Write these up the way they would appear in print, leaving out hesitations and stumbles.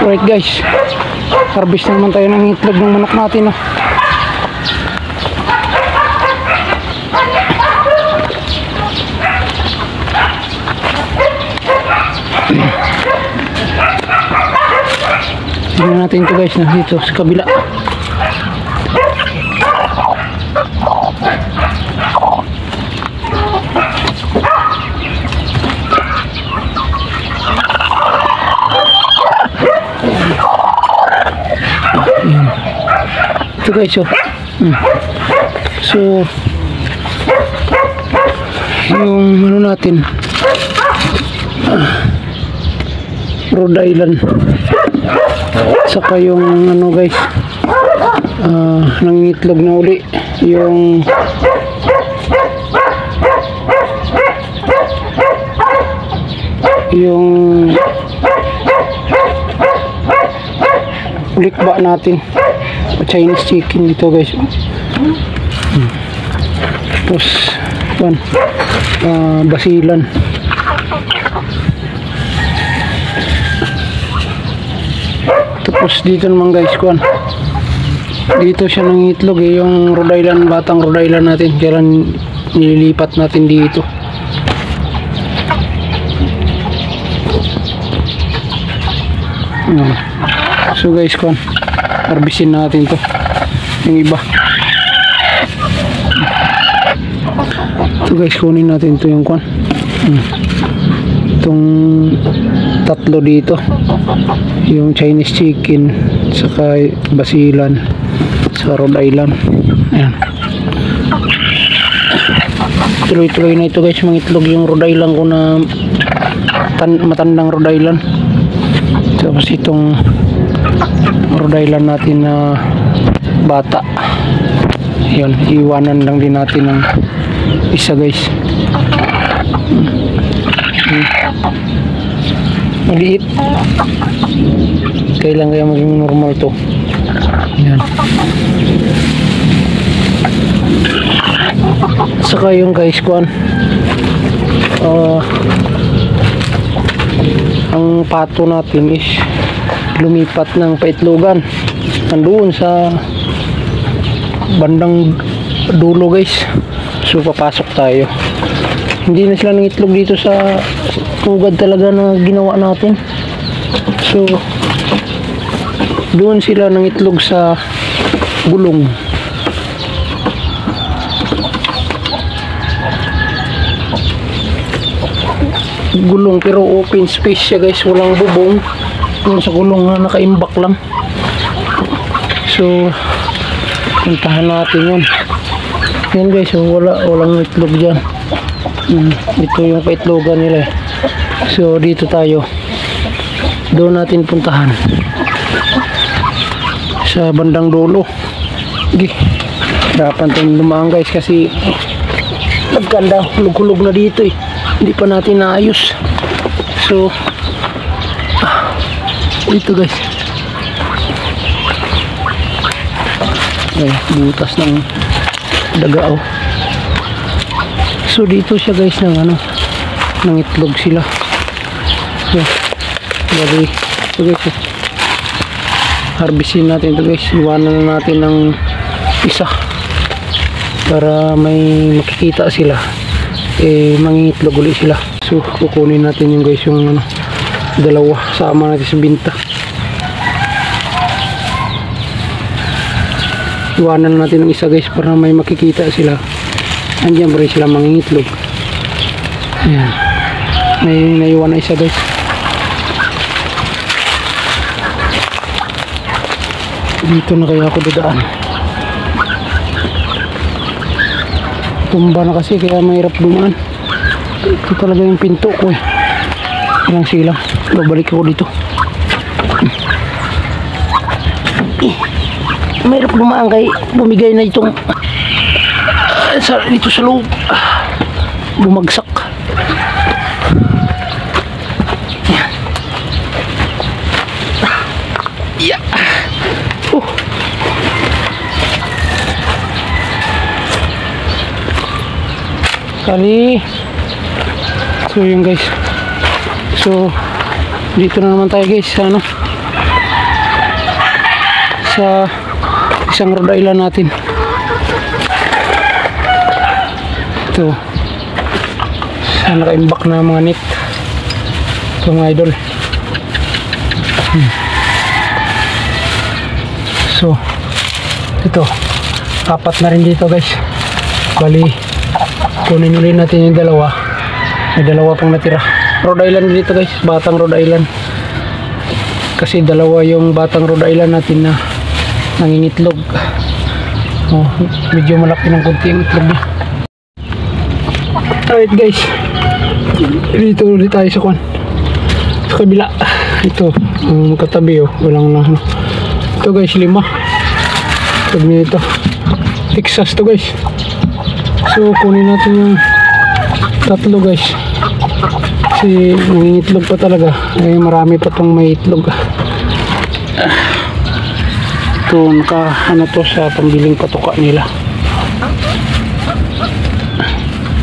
Alright guys, harvest naman tayo ng itlog ng manok natin. Tingnan natin ito guys na dito sa kabila. Ito guys, so yung ano natin, Rhode Island, saka yung ano guys, nangingitlog na uli yung ulikba natin, Chinese chicken dito guys. Tapos basilan. Tapos dito naman guys, dito siya nangitlog yung Rhode Island, batang Rhode Island natin, kaya nililipat natin dito. So guys, harvestin natin to, yung iba. So guys, kunin natin to yung itong tatlo dito, yung Chinese chicken, saka basilan, sa Rhode Island. Ayan, tuloy-tuloy na ito guys, mangitlog yung Rhode Island ko na matandang Rhode Island. Tapos itong Rhode Island natin na bata, yun, iwanan lang din natin ng isa guys. Maliit, kailan kaya maging normal to. Yan. Saka yung guys, ang pato natin is lumipat ng paitlogan, nandoon sa bandang dulo guys. So papasok tayo, hindi na sila nangitlog dito sa tugad talaga na ginawa natin. So doon sila nangitlog sa gulong. Gulong pero open space siya guys, walang bubong. Yung sa gulong na nakaimbak lang. So puntahan natin yun. Yan guys, so walang itlog dyan. Ito yung paitlogan nila. So dito tayo, doon natin puntahan sa bandang dulo. Dapat tayong lumaan guys, kasi nagkanda, hulog-hulog na dito eh, hindi pa natin naayos. So dito guys, ay butas ng daga. So dito siya guys, ng itlog sila. So bali ito guys, harvestin natin ito guys, iwanan na natin ng isa para may makikita sila, mangingitlog ulit sila. So kukunin natin yung guys, yung dalawa, sama natin sa binta. Iwanan natin ng isa guys para may makikita sila, andyan pa rin sila mangingitlog. Ayan, may naiwan na isa guys. Dito na kaya ako dadaan, tumba na kasi kaya mahirap dumaan. Ito talaga yung pinto ko eh, walang silang. Babalik ako dito, mahirap dumaan kay bumigay na itong dito sa loob, bumagsak. Yeah. Kali. So yun guys, so dito na naman tayo guys sa sa isang Rhode Island natin. Ito sa naka-imbak na mga net. Ito mga idol. So ito, apat na rin dito guys. Bali kunin ulit natin yung dalawa. May dalawa pang natira. Rhode Island dito guys, batang Rhode Island. Kasi dalawa yung batang Rhode Island natin na nangingitlog. Oh, medyo malaki ng konti yung itlog niya. Alright guys, dito ulit tayo sa kwan, sa kabila. Ito magkatabi, oh, walang na. Ito guys, 5 itlog nito. Texas to guys. So kunin natin yung tatlo guys, kasi nangingitlog pa talaga. Ay marami pa tong may itlog. Ito naka ano to sa pambiling patuka nila.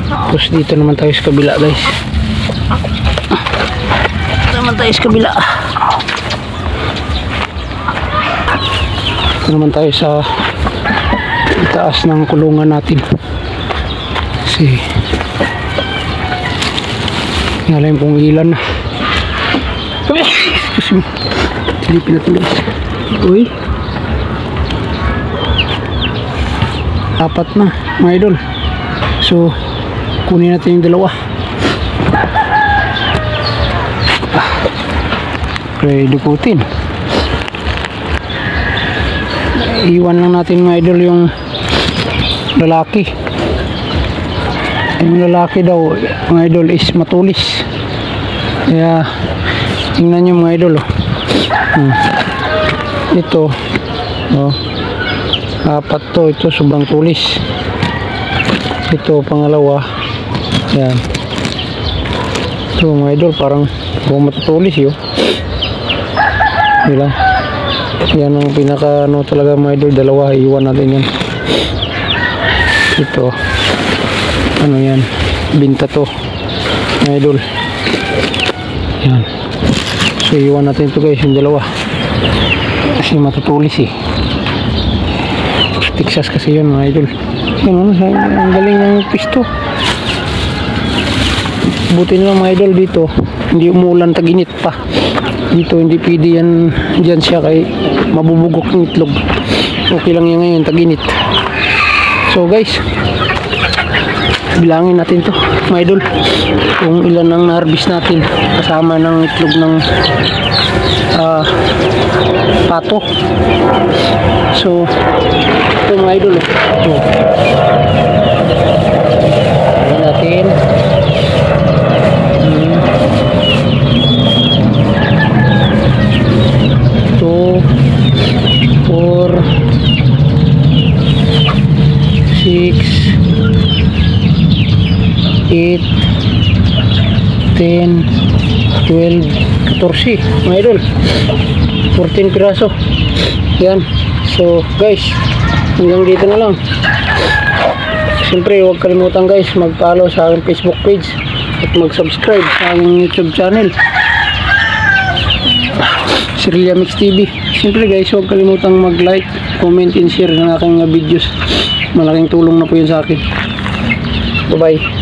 Tapos dito naman tayo sa kabila guys. Dito naman tayo sa kabila. Dito naman tayo sa itaas ng kulungan natin. Kasi ngayon pong ilan na. Excuse me. Silipin natin guys. Uy, 4 na mga idol. So kunin natin yung dalawa. Okay, dukutin. Iwan lang natin mga idol yung lalaki. Yung lalaki daw mga idol is matulis. Kaya tingnan nyo mga idol, oh. Ito, oh, 4 to. Ito sobrang tulis. Ito pangalawa. Yan. Ito mga idol, parang matutulis yun. Yan. Yan ang pinaka ano talaga mga idol. Dalawa, iwan natin yan. Ito ano yan, binta to mga idol. Yan. So iwan natin ito guys, yung dalawa, kasi matutulis eh. Texas kasi yun mga idol. Yan, ang galing ng pisto. Buti na lang mga idol dito hindi umulan, taginit pa. Dito hindi pwede yan, dyan siya kay mabubugok ng itlog. Okay lang yan ngayon, taginit. So guys, bilangin natin to mga idol kung ilan ang na-harvest natin kasama ng itlog ng pato. So ito mga idol, ito natin 2, 4, 6, 8, 10, 12, 14 mga idol, 14 piraso. Yan. So guys, hanggang dito na lang. Siyempre huwag kalimutan guys mag-follow sa aking Facebook page at mag-subscribe sa aking YouTube channel, Sirlia Mix TV. Siyempre guys, huwag kalimutan mag-like, comment and share ng aking videos. Malaking tulong na po yun sa akin. Bye bye.